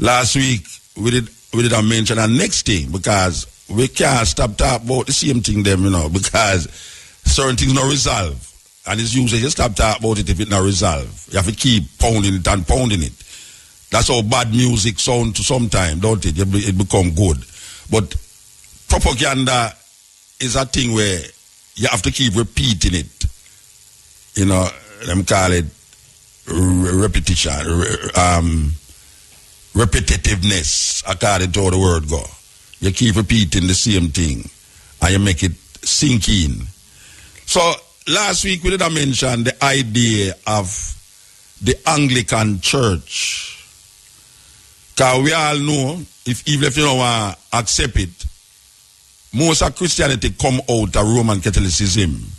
Last week, we did a mention a next thing because we can't stop talking about the same thing them, because certain things not resolve. And it's usually you stop talking about it if it's not resolved. You have to keep pounding it and pounding it. That's how bad music sound to some time, don't it? It become good. But propaganda is a thing where you have to keep repeating it. Them call it repetition, repetitiveness, according to how the word go. You keep repeating the same thing and you make it sink in. So last week we did mention the idea of the Anglican Church. Because we all know, even if you don't want to accept it, most of Christianity come out of Roman Catholicism,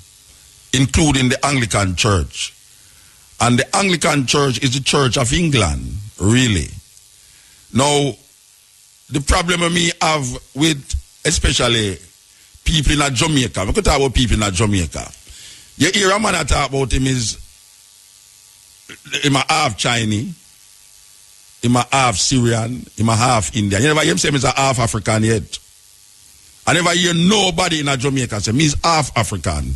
including the Anglican Church. And the Anglican Church is the Church of England, really. Now, the problem we have with, especially people in Jamaica, we could talk about people in Jamaica. You hear a man that talk about him is, him a half Chinese, him a half Syrian, him a half Indian. You never hear him say he's a half African yet. I never hear nobody in Jamaica say he's half African.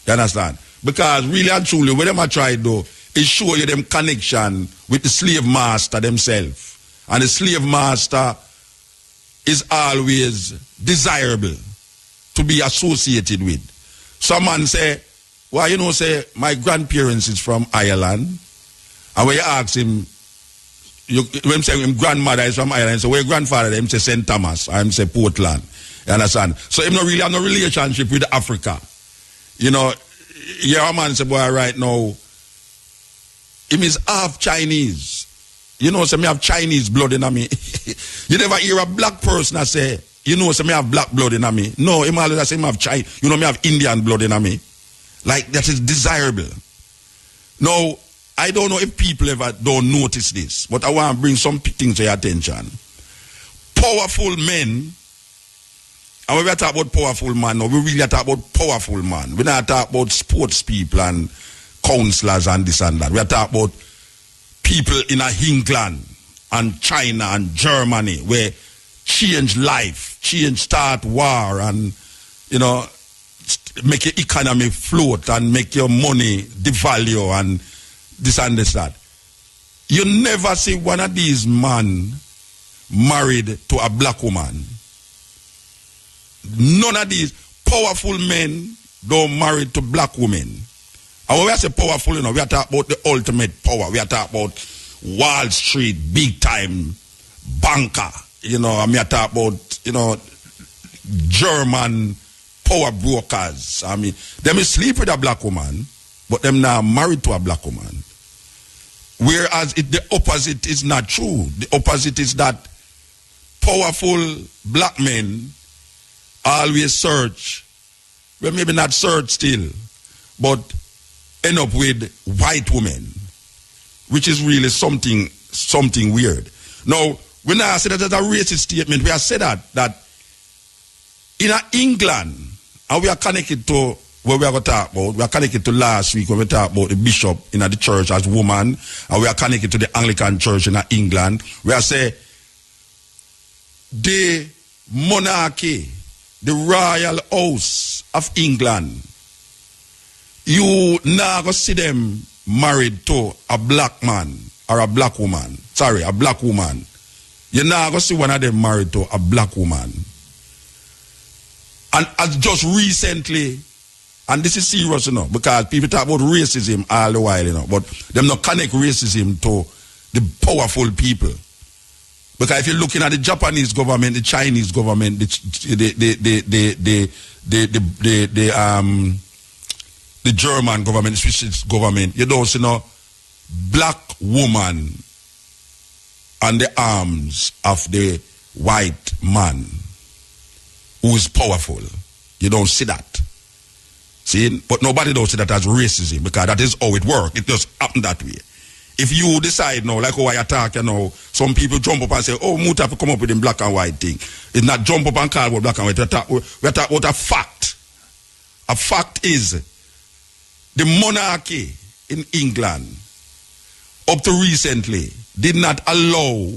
You understand? Because really and truly, what them a try to do is show you them connection with the slave master themselves. And the slave master is always desirable to be associated with. Some man say, well, say, my grandparents is from Ireland. And when you ask him, when him say his grandmother is from Ireland, so where your grandfather, him say St. Thomas, or him say Portland. You understand? So him not really have no relationship with Africa. Yeah, man say, boy, right now, him is half Chinese. So me have Chinese blood in me. You never hear a black person that say, so me have black blood in me. No, him always say me have Chinese, me have Indian blood in me. Like, that is desirable. Now, I don't know if people ever don't notice this, but I want to bring some things to your attention. Powerful men, and when we talk about powerful man, no, we really talk about powerful man. We not talk about sports people and counselors and this and that. We talk about people in England and China and Germany where change life, start war and, make your economy float and make your money devalue and this and this that. You never see one of these men married to a black woman. None of these powerful men don't marry to black women. And when we say powerful, we are talking about the ultimate power. We are talking about Wall Street, big time banker. And we are talking about, German power brokers. I mean, them is sleep with a black woman, but them now married to a black woman. Whereas the opposite is not true. The opposite is that powerful black men always search, well, maybe not search still, but end up with white women, which is really something weird. Now, we now say that as a racist statement, we have said that in England, and we are connected to what we are going to talk about. We are connected to last week when we talked about the bishop in the church as woman, and we are connected to the Anglican church in England. We are say the monarchy, the royal house of England, you now go see them married to a black man or a black woman. Sorry, a black woman. You now go see one of them married to a black woman. And as just recently, and this is serious, because people talk about racism all the while, but them not connect racism to the powerful people. Because if you're looking at the Japanese government, the Chinese government, the German government, the Swiss government, you don't see no black woman on the arms of the white man who is powerful. You don't see that. See? But nobody don't see that as racism, because that is how it works. It just happen that way. If you decide now, like how I attack, some people jump up and say, oh, Muta have come up with a black and white thing. It's not jump up and call about black and white. We attack about a fact. A fact is the monarchy in England, up to recently, did not allow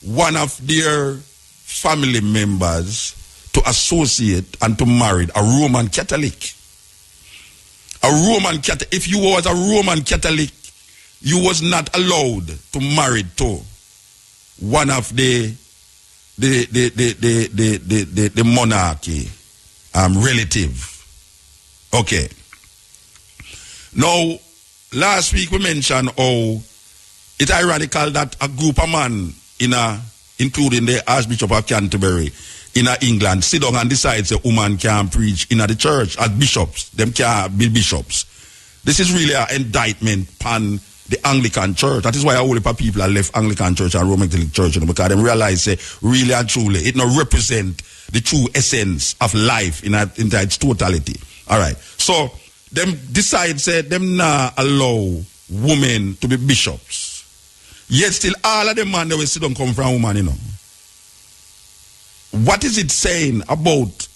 one of their family members to associate and to marry a Roman Catholic. A Roman Catholic. If you was a Roman Catholic, you was not allowed to marry to one of the monarchy relative. Okay. Now, last week we mentioned how it's ironical that a group of men including the Archbishop of Canterbury in England sit down and decide a woman can't preach in the church as bishops. Them can't be bishops. This is really an indictment upon the Anglican Church. That is why all the people have left Anglican Church and Roman Catholic Church, because they realize really and truly it not represent the true essence of life in its totality. All right. So them decide them not allow women to be bishops. Yet still all of the men that will sit down come from woman, you know. What is it saying about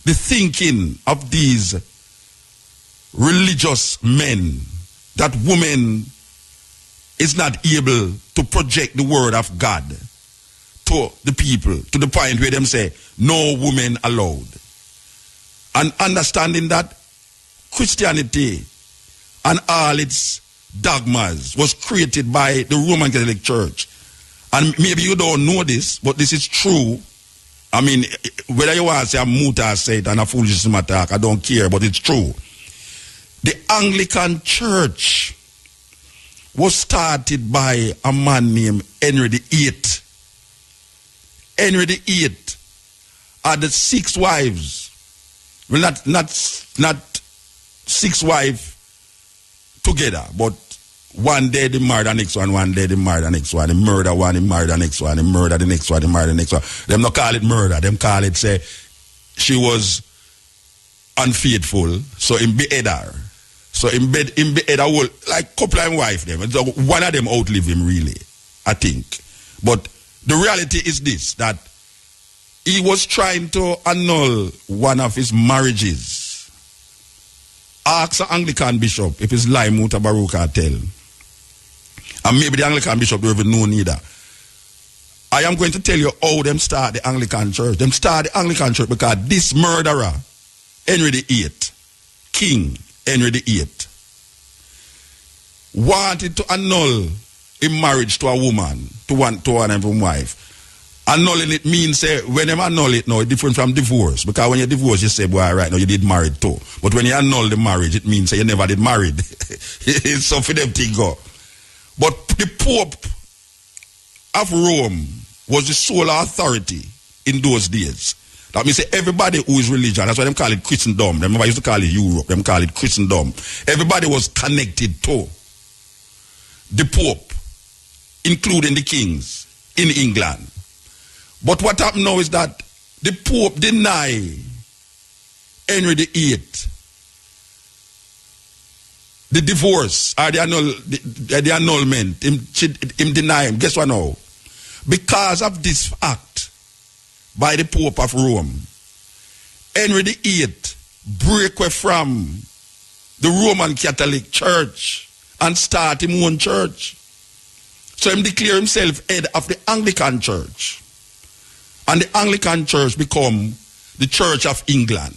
the thinking of these religious men that women is not able to project the word of God to the people to the point where them say no women allowed? And understanding that Christianity and all its dogmas was created by the Roman Catholic Church. And maybe you don't know this, but this is true. I mean, whether you want to say a muta say it and a foolishness attack, I don't care, but it's true. The Anglican Church was started by a man named Henry VIII. Henry VIII had 6 wives. Well, not 6 wives together, but one day they married the next one day they married the next one, they murder one, they married the next one, they murder the next one, they married the next one. Them not call it murder, them call it say she was unfaithful, so in behead her. So in behead her whole, like couple of wife them. So one of them outlive him really, I think. But the reality is this, that he was trying to annul one of his marriages. Ask an Anglican bishop if it's lie, muta, baruka, tell. And maybe the Anglican bishop don't even know neither. I am going to tell you how them start the Anglican Church. Them start the Anglican Church because this murderer, Henry VIII, King Henry VIII, wanted to annul a marriage to a woman, to one of them wife. Annulling it means, when you annul it now, it's different from divorce. Because when you divorce, you say, boy, right now you did married too. But when you annul the marriage, it means you never did married. It's so for them to go. But the Pope of Rome was the sole authority in those days. That means everybody who is religious, that's why they call it Christendom. They never used to call it Europe, they call it Christendom. Everybody was connected to the Pope, including the kings in England. But what happened now is that the Pope denied Henry VIII the divorce or the annulment. Him deny him. Guess what now? Because of this act by the Pope of Rome, Henry VIII break away from the Roman Catholic Church and start his own church. So he declare himself head of the Anglican Church. And the Anglican Church become the Church of England.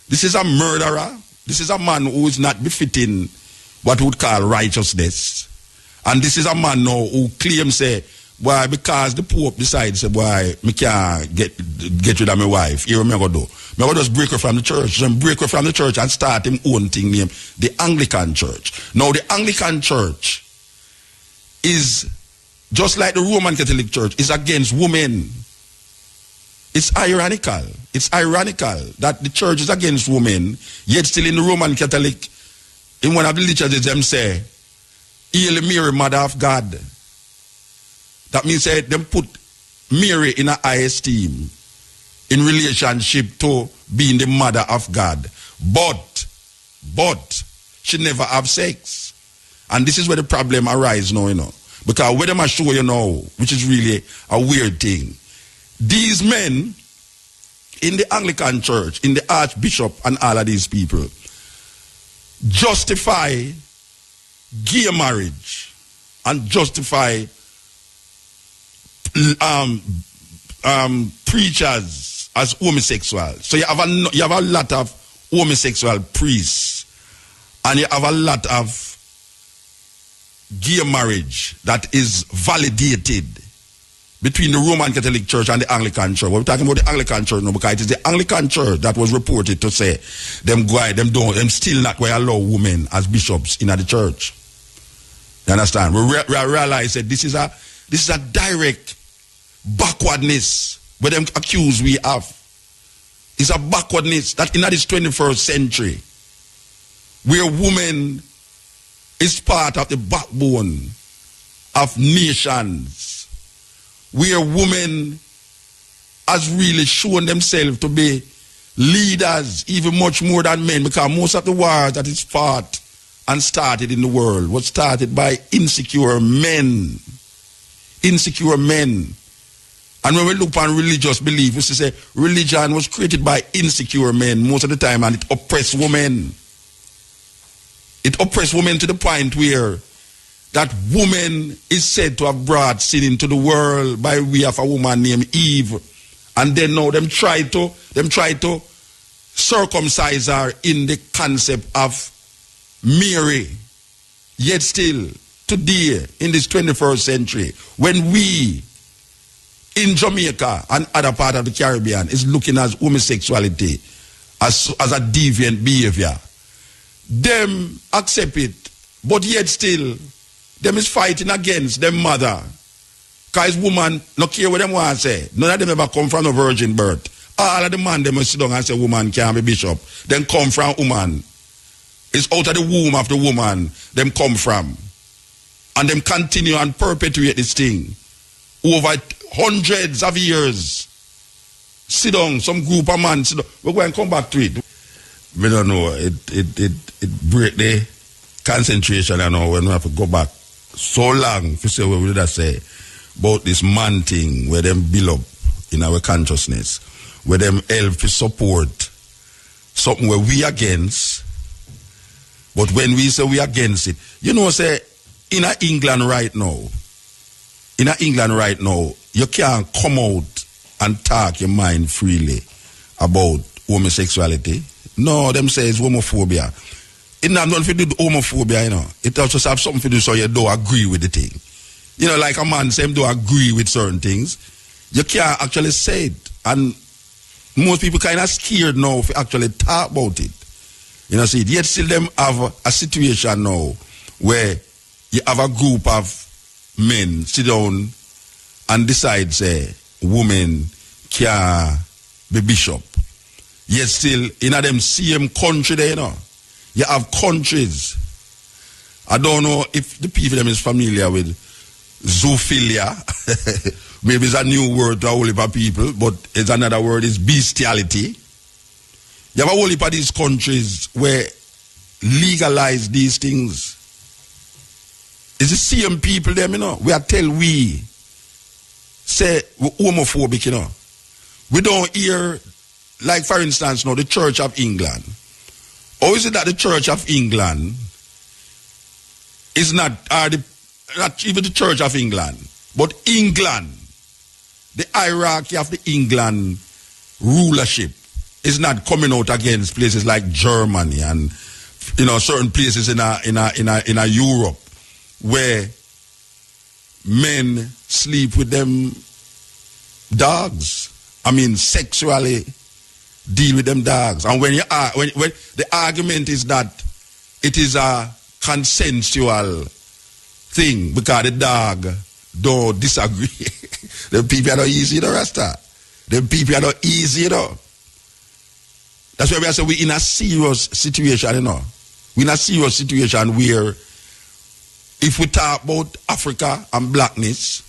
This is a murderer. This is a man who is not befitting what we would call righteousness. And this is a man now who claims, why, because the Pope decides, why, me can't get rid of my wife. Here, me go do. Me go just break her from the church. So break her from the church and start him own thing named the Anglican Church. Now, the Anglican Church is, just like the Roman Catholic Church, is against women. It's ironical. It's ironical that the church is against women, yet still in the Roman Catholic, in one of the liturgies, them say, Hail Mary, Mother of God. That means them put Mary in a high esteem in relationship to being the mother of God. But she never have sex. And this is where the problem arises now, you know. Because where them I show you now, which is really a weird thing. These men in the Anglican Church, in the Archbishop and all of these people, justify gay marriage and justify preachers as homosexual. So you have a lot of homosexual priests, and you have a lot of gay marriage that is validated between the Roman Catholic Church and the Anglican Church. We're talking about the Anglican Church now, because it is the Anglican Church that was reported to say them still not going to allow women as bishops in the church. You understand? We realize that this is a direct backwardness where them accuse we have. It's a backwardness that in this 21st century, where women is part of the backbone of nations, where women has really shown themselves to be leaders even much more than men, because most of the wars that is fought and started in the world was started by insecure men. Insecure men. And when we look on religious belief, we say religion was created by insecure men most of the time, and it oppressed women. It oppressed women to the point where that woman is said to have brought sin into the world by way of a woman named Eve. And then now them try to circumcise her in the concept of Mary. Yet still, today, in this 21st century, when we in Jamaica and other part of the Caribbean is looking at homosexuality as a deviant behavior, them accept it, but yet still, them is fighting against them mother. Because woman, no care what them want to say, none of them ever come from a virgin birth. All of the man, them must sit down and say woman can't be bishop. Then come from woman. It's out of the womb of the woman them come from. And them continue and perpetuate this thing over hundreds of years. Sit down, some group of man, sit down. We're going to come back to it. We don't know. It break the concentration, you know, when we have to go back so long to say what we did say about this man thing where them build up in our consciousness, where them help to support something where we against, but when we say we against it, you know, say in England right now, you can't come out and talk your mind freely about homosexuality. No, them say it's homophobia. It not nothing to do with homophobia, you know. It also have something to do so you don't agree with the thing. You know, like a man say him don't agree with certain things. You can't actually say it. And most people kind of scared now to actually talk about it. You know, see, yet still them have a situation now where you have a group of men sit down and decide, say, women can't be bishop. Yet still, in them same country there, you know, you have countries. I don't know if the people them is familiar with zoophilia. Maybe it's a new word to a whole heap of people, but it's another word, is bestiality. You have a whole heap of these countries where legalize these things. It's the same people them, you know. We are say we're homophobic, you know. We don't hear, like for instance now, the Church of England. Or is it that the Church of England is not even the Church of England, but England, the hierarchy of the England rulership is not coming out against places like Germany and, you know, certain places in Europe where men sleep with them dogs. I mean, sexually deal with them dogs. And when the argument is that it is a consensual thing because the dog don't disagree. The people are not easy, though, Rasta. The people are not easy, you know. That's why we say we're in a serious situation, you know. We're in a serious situation where if we talk about Africa and blackness,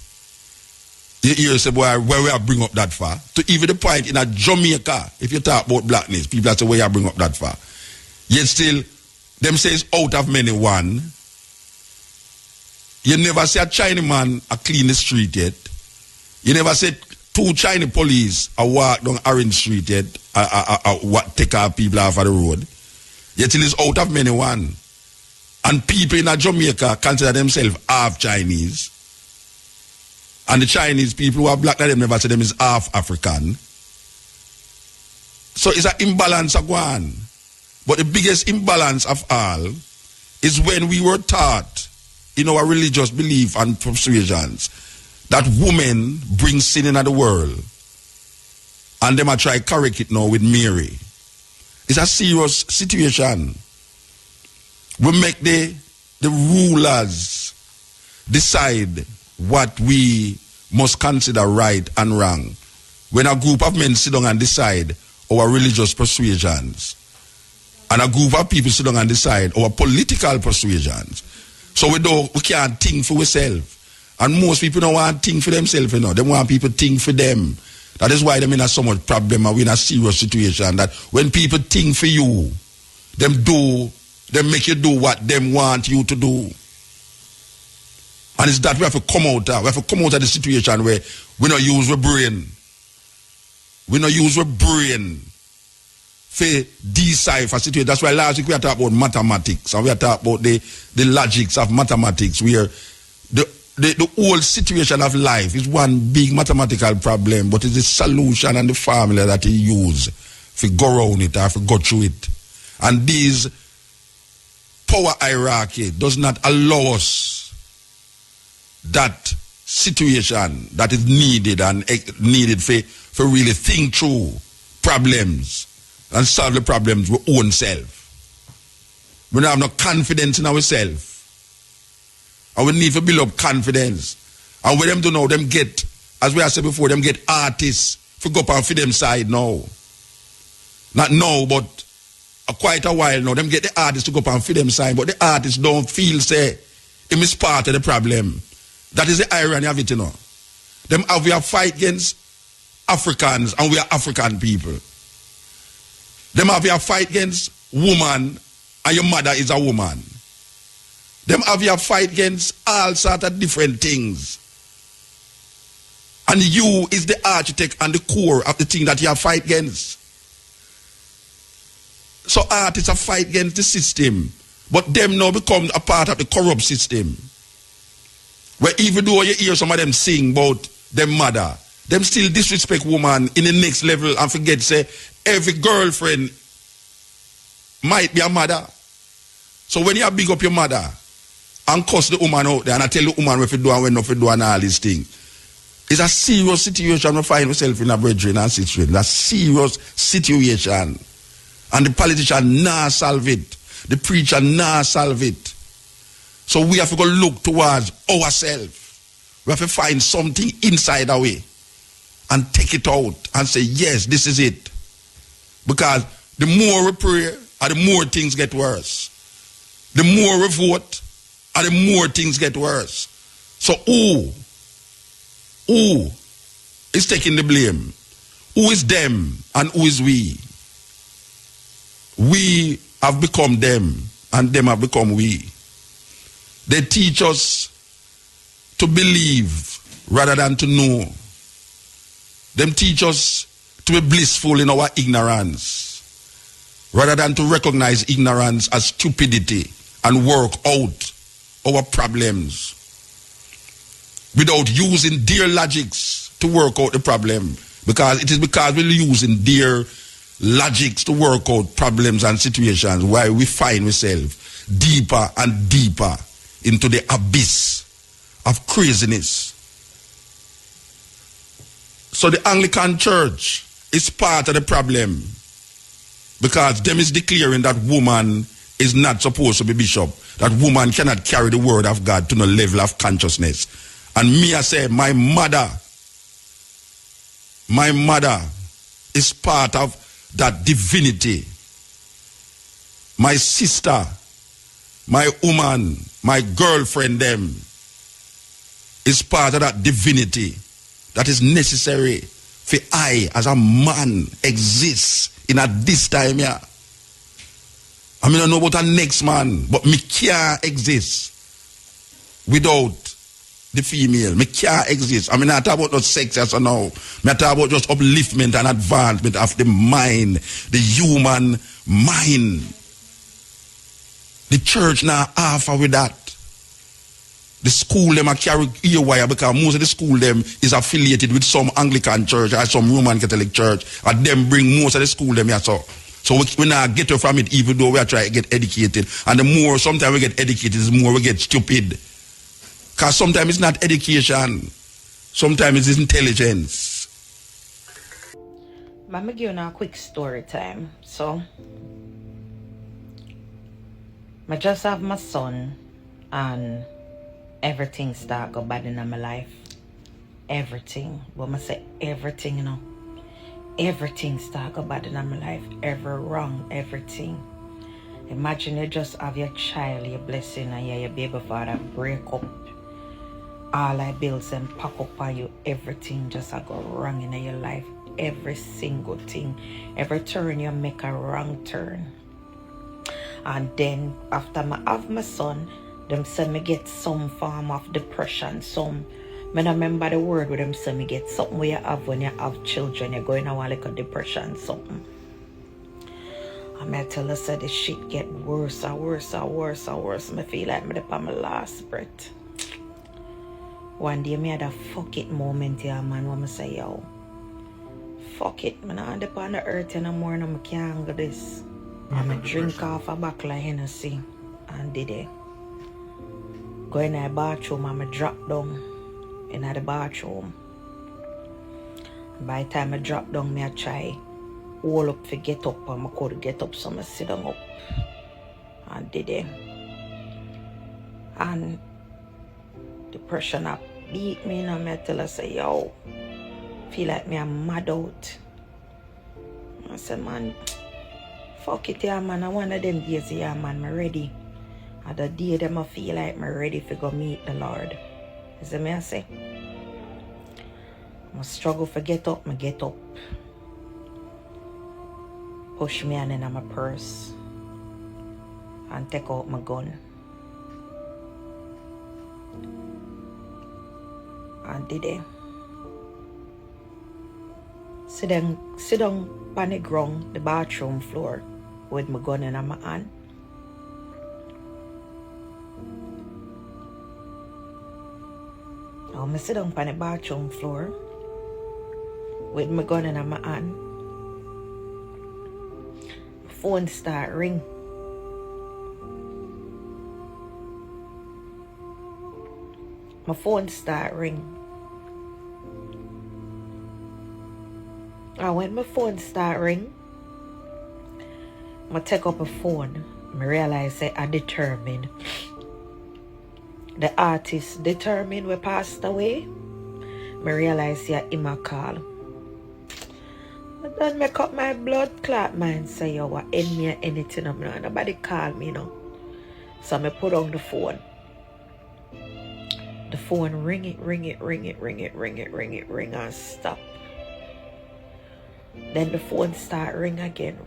you hear say, boy, where we bring up that far? To even the point in a Jamaica, if you talk about blackness, people say, where you bring up that far? Yet still, them says out of many one. You never see a Chinese man a clean the street yet. You never see two Chinese police a walk down Orange Street yet, take our people off of the road. Yet still is out of many one. And people in Jamaica consider themselves half Chinese. And the Chinese people who are black, them never say them is half African. So it's an imbalance of one. But the biggest imbalance of all is when we were taught in our religious belief and persuasions that women bring sin into the world. And them are try to correct it now with Mary. It's a serious situation. We make the rulers decide what we must consider right and wrong. When a group of men sit down and decide our religious persuasions, and a group of people sit down and decide our political persuasions, so we can't think for ourselves. And most people don't want to think for themselves, you know. They want people to think for them. That is why they're in so much problem and we're in a serious situation that when people think for you, them make you do what them want you to do. And it's that we have to come out of. We have to come out of the situation where we don't use our brain. We don't use our brain for decipher situation. That's why last week we are talking about mathematics and we are talking about the logics of mathematics, where the whole situation of life is one big mathematical problem, but it's the solution and the formula that he use to go around it or to go through it. And this power hierarchy does not allow us that situation that is needed and needed for really think through problems and solve the problems with our own self. We don't have no confidence in ourselves. And we need to build up confidence. And with them to know, them get, as we have said before, them get artists to go up and feed them side now. Not now, but quite a while now. Them get the artists to go up and feed them side, but the artists don't feel, say, it is part of the problem. That is the irony of it, you know. We have fight against Africans and we are African people. Them have a fight against woman and your mother is a woman. Them have a fight against all sorts of different things. And you is the architect and the core of the thing that you have fight against. So artists have fight against the system, but them now become a part of the corrupt system. Where even though you hear some of them sing about them mother, them still disrespect woman in the next level and forget, say, every girlfriend might be a mother. So when you big up your mother and cuss the woman out there and I tell the woman what to do and when not to do and all these things, it's a serious situation we find ourselves in a brethren and situation. It's a serious situation. And the politician nah solve it. The preacher nah solve it. So we have to go look towards ourselves. We have to find something inside our way and take it out and say, yes, this is it. Because the more we pray, and the more things get worse. The more we vote, and the more things get worse. So who is taking the blame? Who is them and who is we? We have become them and them have become we. They teach us to believe rather than to know. Them teach us to be blissful in our ignorance rather than to recognize ignorance as stupidity and work out our problems without using their logics to work out the problem. Because it is because we're using their logics to work out problems and situations why we find ourselves deeper and deeper into the abyss of craziness. So the Anglican Church is part of the problem because them is declaring that woman is not supposed to be bishop, that woman cannot carry the word of God to no level of consciousness. And me, I say, my mother is part of that divinity. My sister, my woman, my girlfriend, them is part of that divinity that is necessary for I, as a man, exist in at this time here. I mean, I know about a next man, but me can't exist without the female. Me can't exist. I mean, I talk about not sex as now. Me talk about just upliftment and advancement of the mind, the human mind. The church now offer with that. The school them a carry earwire because most of the school them is affiliated with some Anglican church or some Roman Catholic church, and them bring most of the school them here. So we not get you from it, even though we are trying to get educated. And the more sometimes we get educated, the more we get stupid. Because sometimes it's not education, sometimes it's intelligence. But I'm give you a quick story time. So I just have my son and everything start go bad in my life. Everything. But I say everything, you know. Everything start go bad in my life. Every wrong, everything. Imagine you just have your child, your blessing, and your baby father break up. All I bills and pack up on you. Everything just a go wrong in your life. Every single thing. Every turn you make a wrong turn. And then after I have my son, them say me get some form of depression. Some, I remember the word with them say me get something where you have when you have children. You're going to want like a depression, something. And I tell her, say this shit get worse and worse and worse and worse. I feel like I'm on my last breath. One day I had a fuck it moment here, man, when I say, yo, fuck it, man, I'm on the earth anymore and I can't handle this. I'm a drink off a bottle of Hennessy and did it. Go in the bathroom and I drop down in the bathroom. By the time I drop down, I try all up to get up and I could get up, so I sit down up and did it. And depression up beat me and I tell her, say, yo, feel like me I'm mad out. I said, man, fuck it, yeah, man. I one of them days, yeah, man, I'm ready. And the day them I feel like I'm ready to go meet the Lord. You see me I say? I struggle to get up, I get up. Push me and in my purse. And take out my gun. And did it. Sit down on the ground, the bathroom floor, with my gun in my hand. I sit down on the bathroom floor with my gun in my hand. Phone start ring. My phone start ring. And when my phone start ring, I take up a phone. I realize that I determined. The artist determined we passed away. I realize that him a call. I don't make up my blood clot mind say yo what end me or anything. Nobody call me now. So I put on the phone. The phone ring and stop. Then the phone start ring again.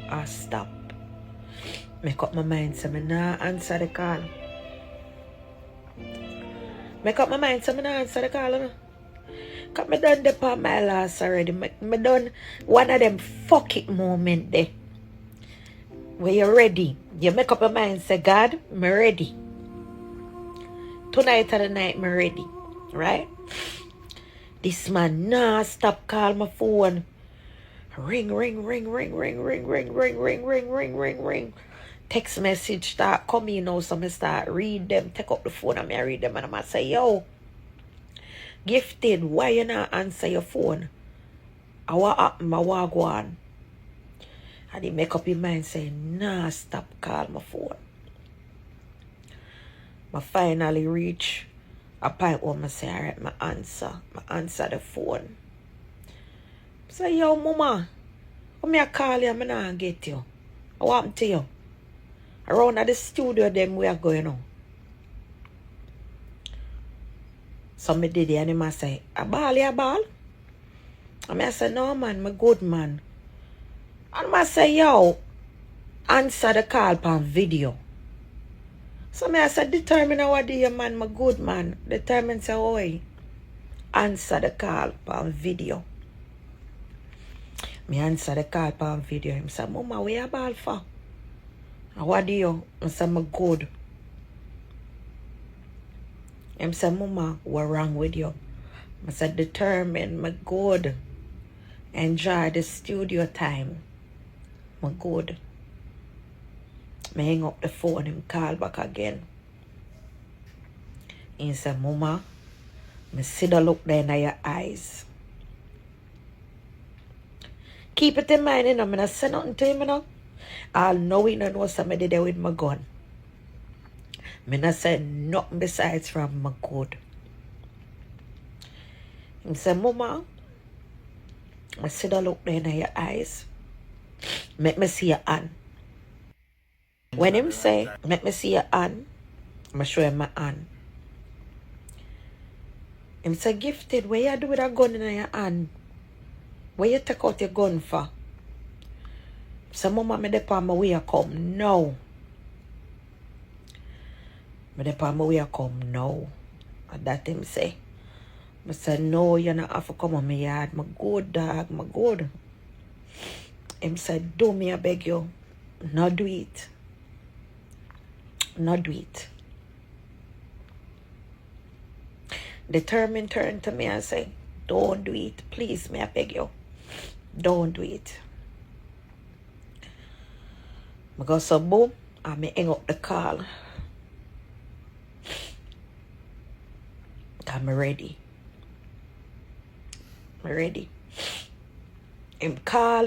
I stop. Make up my mind say me nah answer the call. Make up my mind say me nah answer the call. No? Cause me done the part my last already. Me done one of them fuck it moment there. Where you're ready. You make up your mind say, God, me ready. Tonight or the night, me ready. Right? This man nah stop call my phone. Ring. Text message start coming now, so I start read them. Take up the phone and I read them and I say, yo, Gifted, why you not answer your phone? I what happen, I what go on? And he make up his mind saying, nah, stop call my phone. I finally reach a point where I say, alright, I answer the phone. I say, yo, mama, when I call you, I not get you. I want to you. Around at the studio, them we are going on. So I did it and I say, a ball, ya ball? And I say, no man, I'm a good man. And I say, yo, answer the call on video. So I said, determine what do you man, my good man. Determine say, oi, answer the call on video. Me answer the call on video. Him say, mama, where you ball for? What do you? I say, I'm good. I say, Mama, what's wrong with you? I said, determined, I'm good. Enjoy the studio time. I'm good. I hang up the phone and call back again. He said, Mama, I see the look there in your eyes. Keep it in mind, you know, I'm not say nothing to him, you know. I'll know he know somebody there with my gun. I'm not say nothing besides from my good. He said, Mama, I see the look there in your eyes. Make me see your hand. When him say, make me see your hand, I'm show him my hand. Him say, Gifted, what you do with a gun in your hand? Where you take out your gun for? So, Mama, me dey on my way come now. Me dey on my way come now. And that him say. I said, no, you not have to come on my yard. My good dog, my good. Him said, do me, I beg you. Not do it. Not do it. Determined turn to me and say, don't do it. Please, me, I beg you. Don't do it. I go so boom, I may hang up the call. I'm ready. I'm ready. Him call.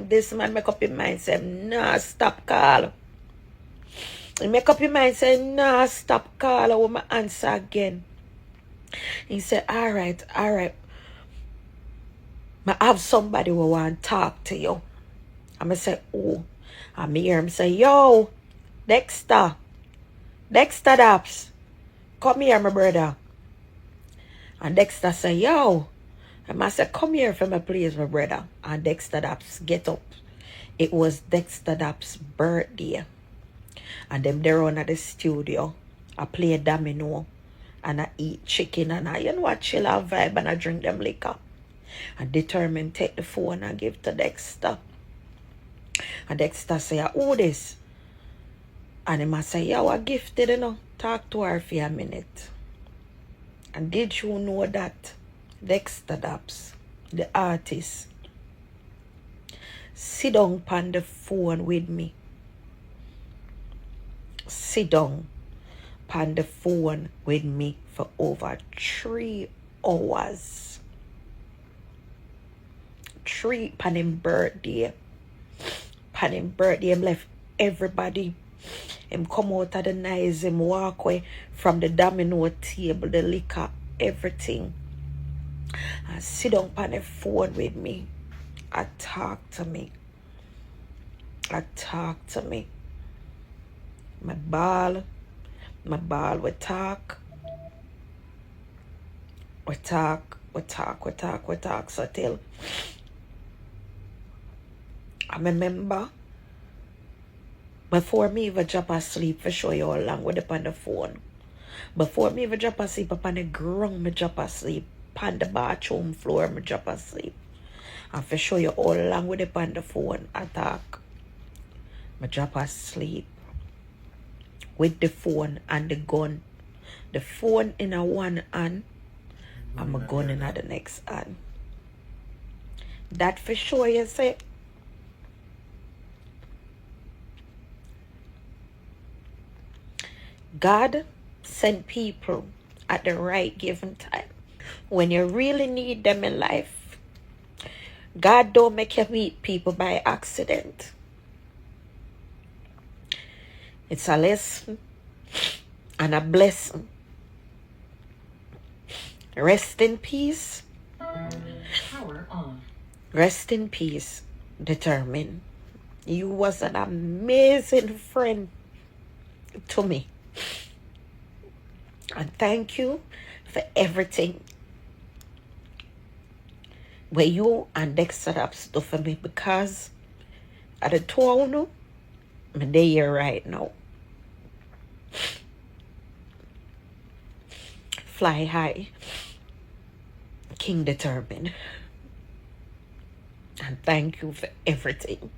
This man make up his mind, say, nah, stop call. He make up his mind, say, nah, stop call. I want my answer again. He said, all right. I have somebody who want to talk to you. I'm going to say, oh. I'm hear him say, yo, Dexta Daps. Come here, my brother. And Dexta say, yo. And I said, come here for my place, my brother. And Dexta Daps get up. It was Dexta Daps' birthday. And them there on at the studio. I play domino. And I eat chicken. And I, you know what, chill out vibe. And I drink them liquor. And determined take the phone and give to Dexta. And Dexta say, who this? And he must say, yo, I gifted, you know. Talk to her for a minute. And did you know that Dexta Daps, the artist, sit down on the phone with me? Sit down on the phone with me for over 3 hours. 3 on him birthday. On him birthday, him left everybody. Him come out of the nice, him walk away from the domino table, the liquor, everything. And sit down on the phone with me. And talk to me. My ball we talk. So till I remember before me even drop asleep, for show you how long with up on the phone. Before me even drop asleep, up on the ground, me drop asleep. On the bathroom floor, me drop asleep. And for show you how long with up on the phone, I talk. Me drop asleep. With the phone and the gun. The phone in a one hand, and my gun in the next hand. That for sure, you say. God send people at the right given time. When you really need them in life. God don't make you meet people by accident. It's a lesson and a blessing. Rest in peace. Power on. Rest in peace, Determined. You was an amazing friend to me. And thank you for everything where you and Dexta Daps do for me, because at the two I'm there right now. Fly high, King Determined. And thank you for everything.